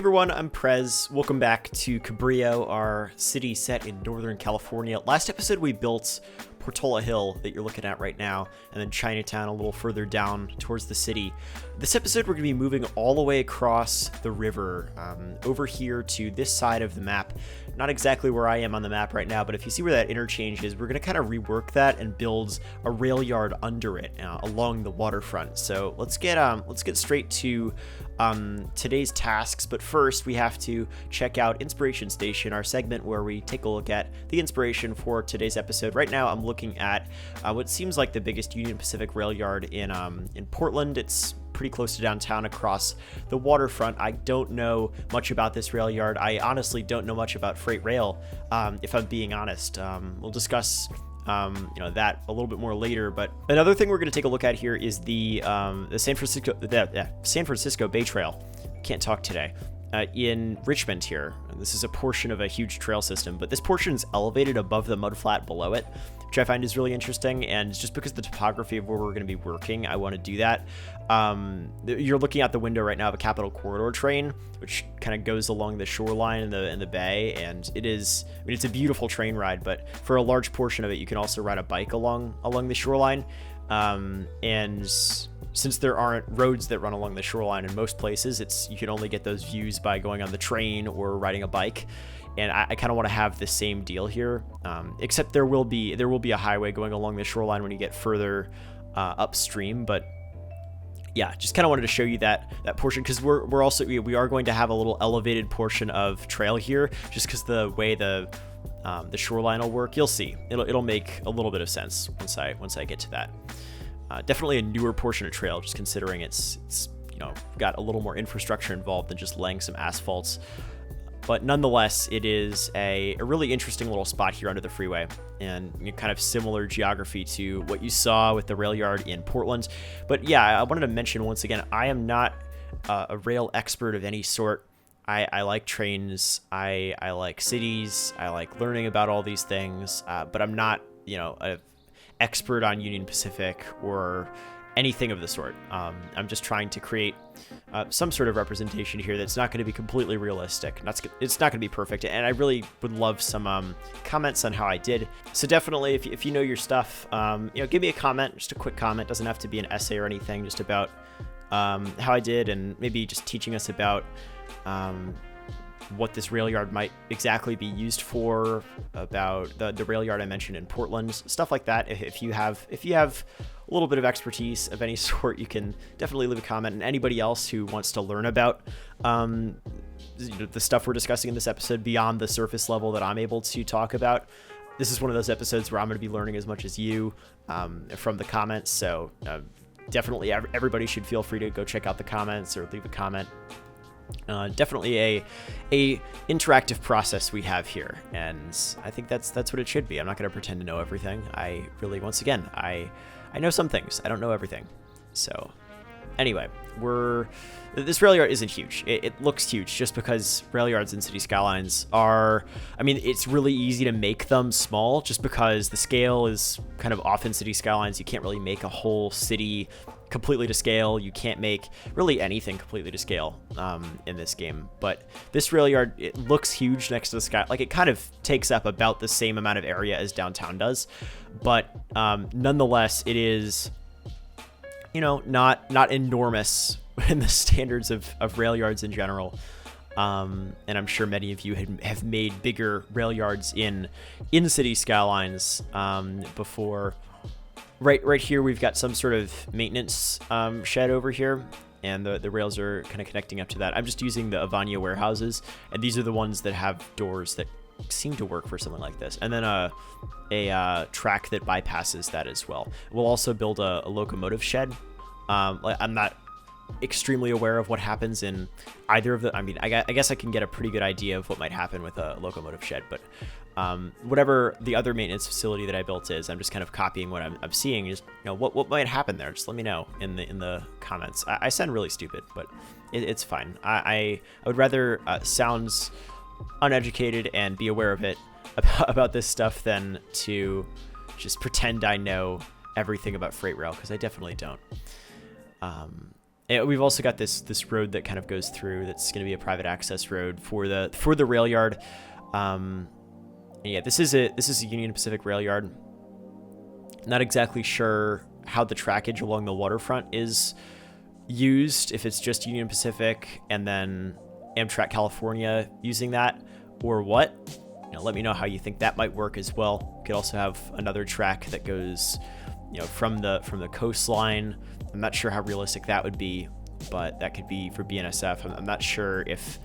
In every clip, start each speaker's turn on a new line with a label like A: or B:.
A: Everyone, I'm Prez. Welcome back to Cabrillo, our city set in Northern California. Last episode we built Portola Hill that you're looking at right now, and then Chinatown a little further down towards the city. This episode we're going to be moving all the way across the river, over here to this side of the map. Not exactly where I am on the map right now, but if you see where that interchange is, we're going to kind of rework that and build a rail yard under it along the waterfront. So let's get straight to today's tasks, but first we have to check out Inspiration Station, our segment where we take a look at the inspiration for today's episode. Right now I'm looking at what seems like the biggest Union Pacific rail yard in Portland. It's pretty close to downtown across the waterfront. I don't know much about this rail yard. I honestly don't know much about freight rail, if I'm being honest. We'll discuss that a little bit more later. But another thing we're going to take a look at here is the San Francisco Bay Trail. Can't talk today. In Richmond here. This is a portion of a huge trail system, but this portion is elevated above the mudflat below it, which I find is really interesting. And just because of the topography of where we're going to be working, I want to do that. You're looking out the window right now of a Capital Corridor train, which kind of goes along the shoreline in the bay, and it's a beautiful train ride. But for a large portion of it, you can also ride a bike along the shoreline. And since there aren't roads that run along the shoreline in most places, you can only get those views by going on the train or riding a bike. And I kind of want to have the same deal here, except there will be a highway going along the shoreline when you get further upstream. But yeah, just kind of wanted to show you that portion, because we are going to have a little elevated portion of trail here, just because the way the shoreline will work. You'll see it'll make a little bit of sense once I get to that. Definitely a newer portion of trail, just considering it's got a little more infrastructure involved than just laying some asphalts. But nonetheless, it is a really interesting little spot here under the freeway, and kind of similar geography to what you saw with the rail yard in Portland. But yeah, I wanted to mention once again, I am not a rail expert of any sort. I like trains, I like cities, I like learning about all these things, but I'm not, an expert on Union Pacific or anything of the sort. I'm just trying to create some sort of representation here that's not going to be completely realistic. It's not going to be perfect, and I really would love some comments on how I did. So definitely, if you know your stuff, give me a comment, just a quick comment. Doesn't have to be an essay or anything, just about how I did, and maybe just teaching us about what this rail yard might exactly be used for, about the rail yard I mentioned in Portland, stuff like that. If you have a little bit of expertise of any sort, you can definitely leave a comment. And anybody else who wants to learn about the stuff we're discussing in this episode beyond the surface level that I'm able to talk about, this is one of those episodes where I'm going to be learning as much as you from the comments. So definitely everybody should feel free to go check out the comments or leave a comment. Definitely a interactive process we have here, and I think that's what it should be. I'm not going to pretend to know everything. I really, once again, I know some things. I don't know everything. So anyway, this rail yard isn't huge. It looks huge just because rail yards in city skylines it's really easy to make them small just because the scale is kind of off in city skylines. You can't really make a whole city completely to scale. You can't make really anything completely to scale in this game. But this rail yard, it looks huge next to the sky. Like, it kind of takes up about the same amount of area as downtown does. But nonetheless, it is not enormous in the standards of rail yards in general. And I'm sure many of you have made bigger rail yards in city skylines before. Right here, we've got some sort of maintenance shed over here, and the rails are kind of connecting up to that. I'm just using the Avania warehouses, and these are the ones that have doors that seem to work for something like this. And then a track that bypasses that as well. We'll also build a locomotive shed. I'm not extremely aware of what happens in either of the. I guess I can get a pretty good idea of what might happen with a locomotive shed, but whatever the other maintenance facility that I built is, I'm just kind of copying what I'm seeing. Is what might happen there. Just let me know in the comments. I sound really stupid, but it's fine. I would rather sound uneducated and be aware of it about this stuff than to just pretend I know everything about freight rail, because I definitely don't. And we've also got this road that kind of goes through. That's going to be a private access road for the rail yard. Yeah, this is a Union Pacific rail yard. Not exactly sure how the trackage along the waterfront is used, if it's just Union Pacific and then Amtrak California using that, or what. Let me know how you think that might work as well. You could also have another track that goes, from the coastline. I'm not sure how realistic that would be, but that could be for BNSF. I'm not sure if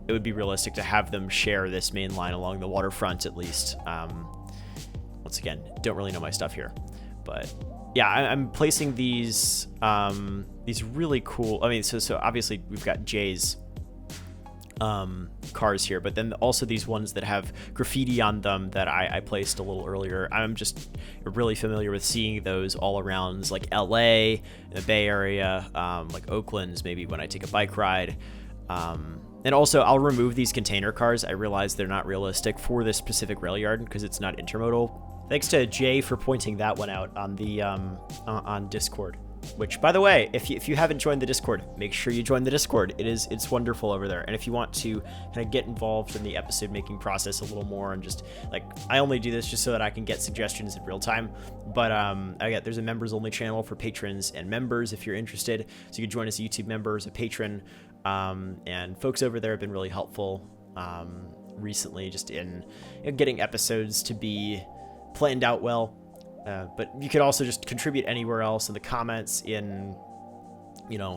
A: it would be realistic to have them share this main line along the waterfront, at least. Once again, don't really know my stuff here, but yeah, I'm placing these really cool. I mean, so obviously we've got Jay's cars here, but then also these ones that have graffiti on them that I placed a little earlier. I'm just really familiar with seeing those all around, like LA, the Bay Area, like Oakland's maybe when I take a bike ride. And also I'll remove these container cars. I realize they're not realistic for this specific rail yard because it's not intermodal. Thanks to Jay for pointing that one out on the on Discord. Which, by the way, if you haven't joined the Discord, make sure you join the Discord. It's wonderful over there. And if you want to kind of get involved in the episode making process a little more, and just like, I only do this just so that I can get suggestions in real time. But there's a members only channel for patrons and members if you're interested. So you can join as a YouTube member, as a patron. And folks over there have been really helpful recently, just in getting episodes to be planned out well. But you could also just contribute anywhere else in the comments, in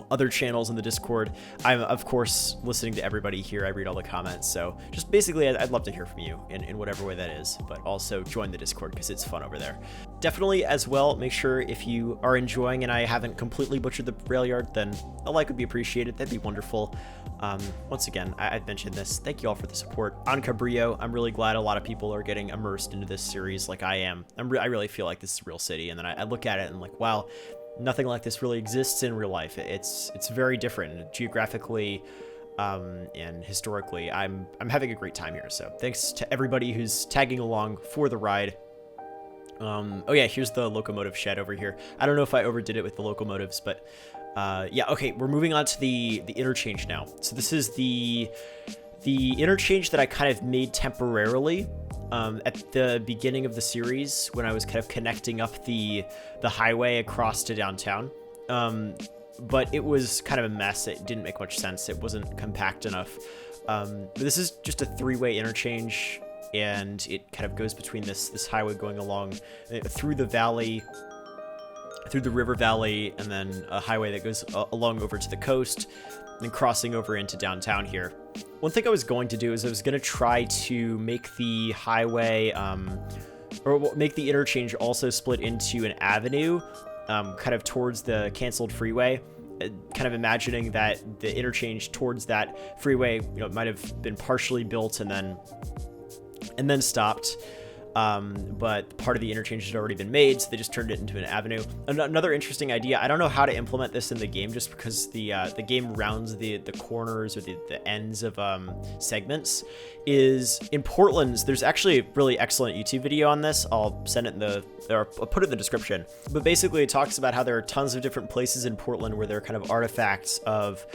A: other channels in the Discord. I'm of course listening to everybody here. I read all the comments, so just basically I'd love to hear from you in whatever way that is. But also join the Discord because it's fun over there. Definitely as well, make sure if you are enjoying and I haven't completely butchered the rail yard, then a like would be appreciated. That'd be wonderful. Once again, I've mentioned this. Thank you all for the support on Cabrillo. I'm really glad a lot of people are getting immersed into this series like I am. I really feel like this is a real city, and then I look at it and I'm like, wow, nothing like this really exists in real life. It's very different geographically and historically. I'm having a great time here. So thanks to everybody who's tagging along for the ride. Oh yeah, here's the locomotive shed over here. I don't know if I overdid it with the locomotives, but yeah, okay, we're moving on to the interchange now. So this is the interchange that I kind of made temporarily at the beginning of the series when I was kind of connecting up the highway across to downtown. But it was kind of a mess. It didn't make much sense. It wasn't compact enough. But this is just a three-way interchange, and it kind of goes between this highway going along through the valley, through the river valley, and then a highway that goes along over to the coast, and crossing over into downtown here. One thing I was going to do is I was going to try to make the highway, or make the interchange also split into an avenue, kind of towards the canceled freeway. Kind of imagining that the interchange towards that freeway, might have been partially built and then stopped. But part of the interchange had already been made, so they just turned it into an avenue. Another interesting idea, I don't know how to implement this in the game, just because the game rounds the corners or the ends of segments, is in Portland's, there's actually a really excellent YouTube video on this. I'll send it I'll put it in the description. But basically it talks about how there are tons of different places in Portland where there are kind of artifacts of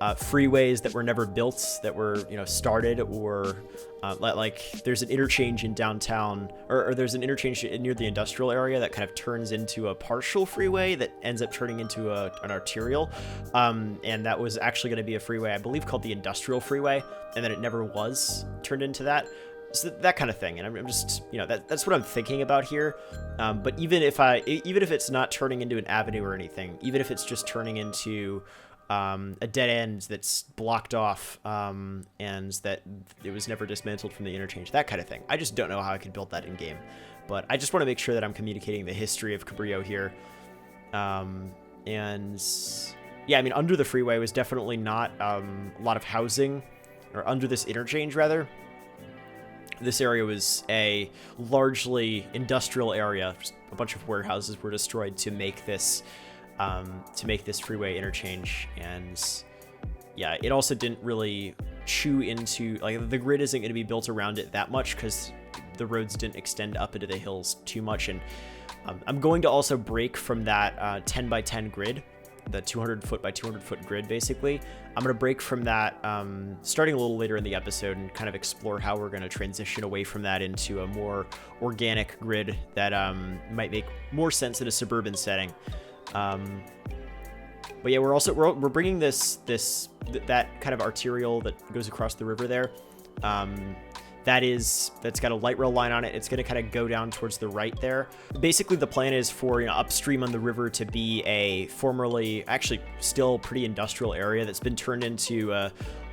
A: freeways that were never built, that were started, or like there's an interchange in downtown, or there's an interchange near the industrial area that kind of turns into a partial freeway that ends up turning into an arterial, and that was actually going to be a freeway, I believe, called the Industrial Freeway, and then it never was turned into that. So that kind of thing, and I'm just, that's what I'm thinking about here. But even if it's not turning into an avenue or anything, even if it's just turning into a dead end that's blocked off, and that it was never dismantled from the interchange, that kind of thing. I just don't know how I could build that in game, but I just want to make sure that I'm communicating the history of Cabrillo here. And yeah, I mean, under the freeway was definitely not a lot of housing, or under this interchange rather. This area was a largely industrial area. Just a bunch of warehouses were destroyed to make this freeway interchange. And yeah, it also didn't really chew into, like, the grid isn't going to be built around it that much because the roads didn't extend up into the hills too much. And I'm going to also break from that 10 by 10 grid the 200 foot by 200 foot grid, basically. I'm going to break from that starting a little later in the episode and kind of explore how we're going to transition away from that into a more organic grid that might make more sense in a suburban setting. But yeah, we're bringing that kind of arterial that goes across the river there. That's got a light rail line on it. It's going to kind of go down towards the right there. Basically, the plan is for, upstream on the river to be a formerly, actually still pretty industrial area that's been turned into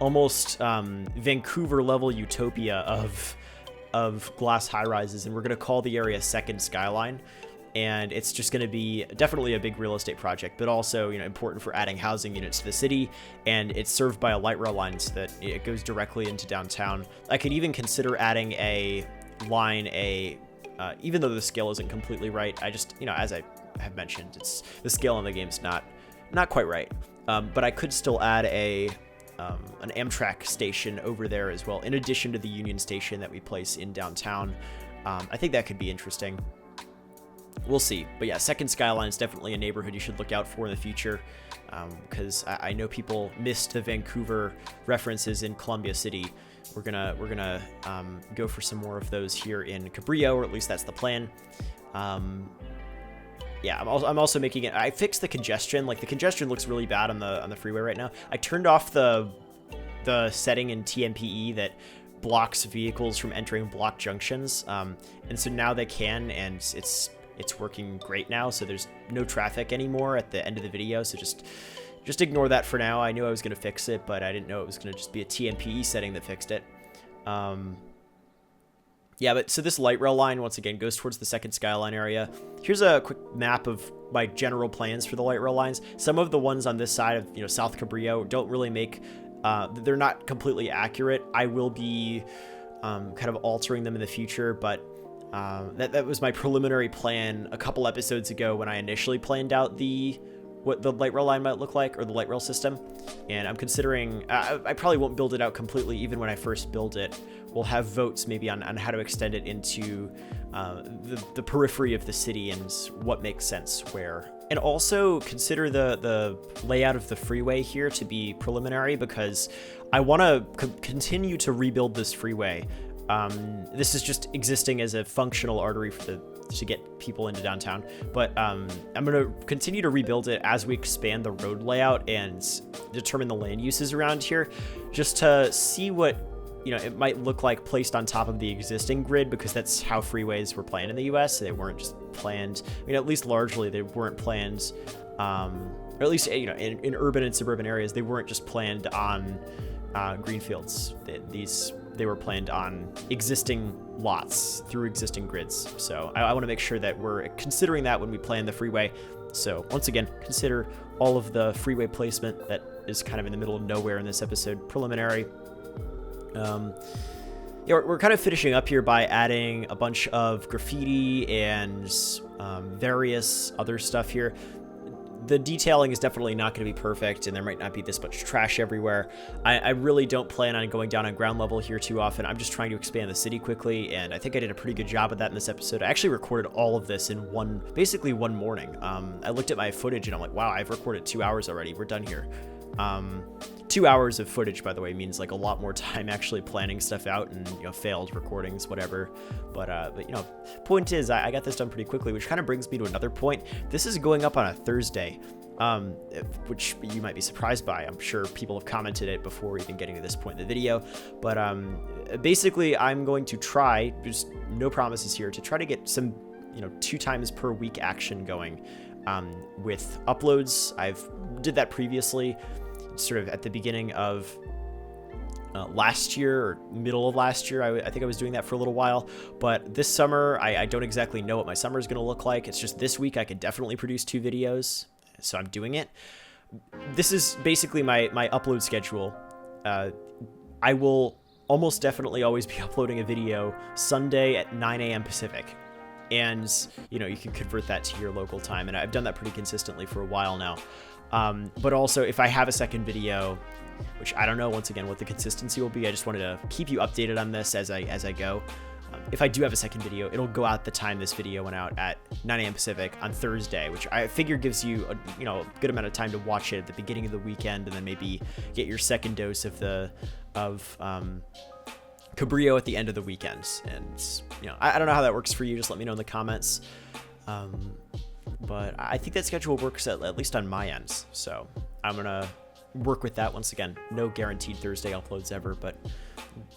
A: almost Vancouver level utopia of glass high rises, and we're going to call the area Second Skyline. And it's just going to be definitely a big real estate project, but also, important for adding housing units to the city. And it's served by a light rail line so that it goes directly into downtown. I could even consider adding a line, even though the scale isn't completely right. I just, as I have mentioned, the scale in the game's not quite right. But I could still add an Amtrak station over there as well, in addition to the Union Station that we place in downtown. I think that could be interesting. We'll see. But yeah, Second Skyline is definitely a neighborhood you should look out for in the future, because I know people missed the Vancouver references in Columbia City. We're gonna go for some more of those here in Cabrillo, or at least that's the plan. Yeah, I'm also making it. I fixed the congestion. Like, the congestion looks really bad on the freeway right now. I turned off the setting in TMPE that blocks vehicles from entering block junctions, and so now they can, and it's working great now, so there's no traffic anymore at the end of the video, so just ignore that for now. I knew I was going to fix it, but I didn't know it was going to just be a TMPE setting that fixed it. Yeah, but so this light rail line, once again, goes towards the Second Skyline area. Here's a quick map of my general plans for the light rail lines. Some of the ones on this side of, South Cabrillo don't really make, they're not completely accurate. I will be kind of altering them in the future, but that was my preliminary plan a couple episodes ago when I initially planned out what the light rail line might look like, or the light rail system. And I'm considering, I probably won't build it out completely even when I first build it. We'll have votes maybe on how to extend it into the periphery of the city and what makes sense where. And also consider the layout of the freeway here to be preliminary, because I want to continue to rebuild this freeway. This is just existing as a functional artery to get people into downtown, but I'm going to continue to rebuild it as we expand the road layout and determine the land uses around here, just to see what it might look like placed on top of the existing grid, because that's how freeways were planned in the US. They weren't just planned, at least largely they weren't planned, or at least in urban and suburban areas, they weren't just planned on greenfields. They were planned on existing lots through existing grids. So I want to make sure that we're considering that when we plan the freeway. So once again, consider all of the freeway placement that is kind of in the middle of nowhere in this episode preliminary. We're kind of finishing up here by adding a bunch of graffiti and various other stuff here. The detailing is definitely not going to be perfect, and there might not be this much trash everywhere. I really don't plan on going down on ground level here too often. I'm just trying to expand the city quickly, and I think I did a pretty good job of that in this episode. I actually recorded all of this in basically one morning. I looked at my footage and I'm like, wow, I've recorded 2 hours already. We're done here. 2 hours of footage, by the way, means like a lot more time actually planning stuff out and failed recordings, whatever. But point is, I got this done pretty quickly, which kind of brings me to another point. This is going up on a Thursday, which you might be surprised by. I'm sure people have commented it before even getting to this point in the video. But basically, I'm going to try, just no promises here, to try to get some 2 times per week action going with uploads. I've did that previously, sort of at the beginning of last year or middle of last year. I think I was doing that for a little while, but this summer I don't exactly know what my summer is going to look like. It's just this week I could definitely produce 2 videos, so I'm doing it. This is basically my upload schedule. I will almost definitely always be uploading a video Sunday at 9 a.m. Pacific. And, you can convert that to your local time. And I've done that pretty consistently for a while now. But also, if I have a second video, which I don't know, once again, what the consistency will be, I just wanted to keep you updated on this as I go. If I do have a second video, it'll go out the time this video went out at 9 a.m. Pacific on Thursday, which I figure gives you a good amount of time to watch it at the beginning of the weekend, and then maybe get your second dose of Cabrillo at the end of the weekend. And I don't know how that works for you. Just let me know in the comments. But I think that schedule works at least on my end. So I'm gonna work with that. Once again, no guaranteed Thursday uploads ever, but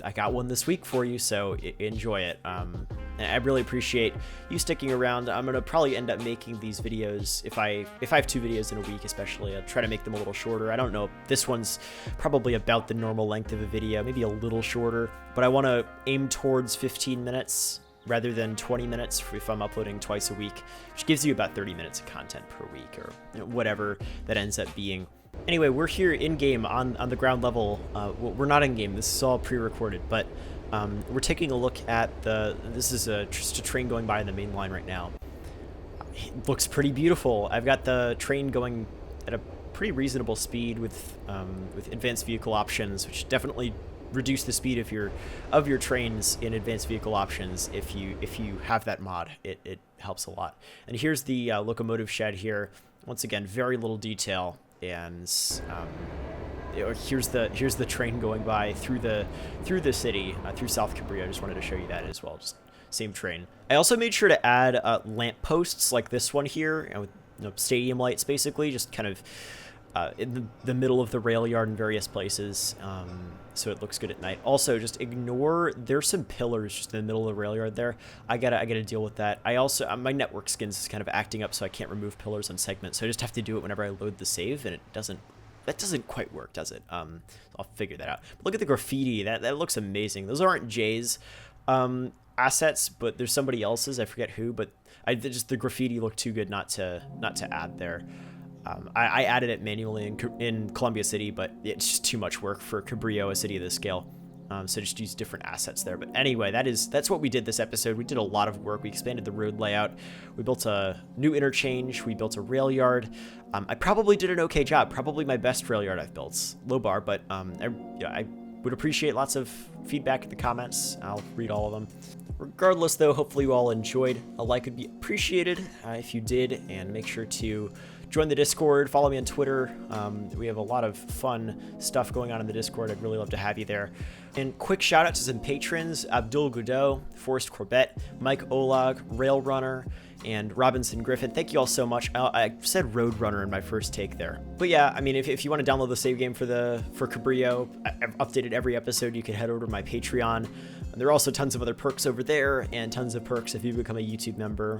A: I got one this week for you, so enjoy it. And I really appreciate you sticking around. I'm gonna probably end up making these videos if I have 2 videos in a week, especially. I'll try to make them a little shorter. I don't know. This one's probably about the normal length of a video, maybe a little shorter, but I want to aim towards 15 minutes rather than 20 minutes if I'm uploading twice a week, which gives you about 30 minutes of content per week, or whatever that ends up being. Anyway, we're here in-game on the ground level. We're not in-game. This is all pre-recorded, but we're taking a look at this is just a train going by in the main line right now. It looks pretty beautiful. I've got the train going at a pretty reasonable speed with advanced vehicle options, which definitely reduce the speed of your trains in advanced vehicle options. If you have that mod, it helps a lot. And here's the locomotive shed here. Once again, very little detail. And here's the train going by through the city, through South Cabrillo. I just wanted to show you that as well. Just same train. I also made sure to add lamp posts like this one here, with stadium lights, basically, just kind of in the middle of the rail yard in various places, so it looks good at night. Also, just ignore, there's some pillars just in the middle of the rail yard there. I gotta deal with that. I also, my network skins is kind of acting up, so I can't remove pillars on segments, so I just have to do it whenever I load the save, and that doesn't quite work, does it? I'll figure that out. But look at the graffiti. That looks amazing. Those aren't Jay's assets, but there's somebody else's. I forget who, but the graffiti looked too good not to add there. I added it manually in Columbia City, but it's just too much work for Cabrillo, a city of this scale. So just use different assets there. But anyway, that's what we did this episode. We did a lot of work. We expanded the road layout. We built a new interchange. We built a rail yard. I probably did an okay job. Probably my best rail yard I've built. Low bar, but I would appreciate lots of feedback in the comments. I'll read all of them. Regardless, though, hopefully you all enjoyed. A like would be appreciated if you did, and make sure to join the Discord, follow me on Twitter. We have a lot of fun stuff going on in the Discord. I'd really love to have you there. And quick shout out to some patrons: Abdul Godot, Forrest Corbett, Mike Olag, Railrunner, and Robinson Griffin. Thank you all so much. I said Roadrunner in my first take there. But yeah, I mean, if you want to download the save game for Cabrillo, I've updated every episode. You can head over to my Patreon. And there are also tons of other perks over there, and tons of perks if you become a YouTube member.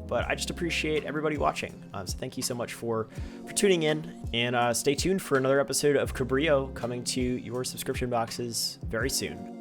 A: But I just appreciate everybody watching. So thank you so much for tuning in, and stay tuned for another episode of Cabrillo coming to your subscription boxes very soon.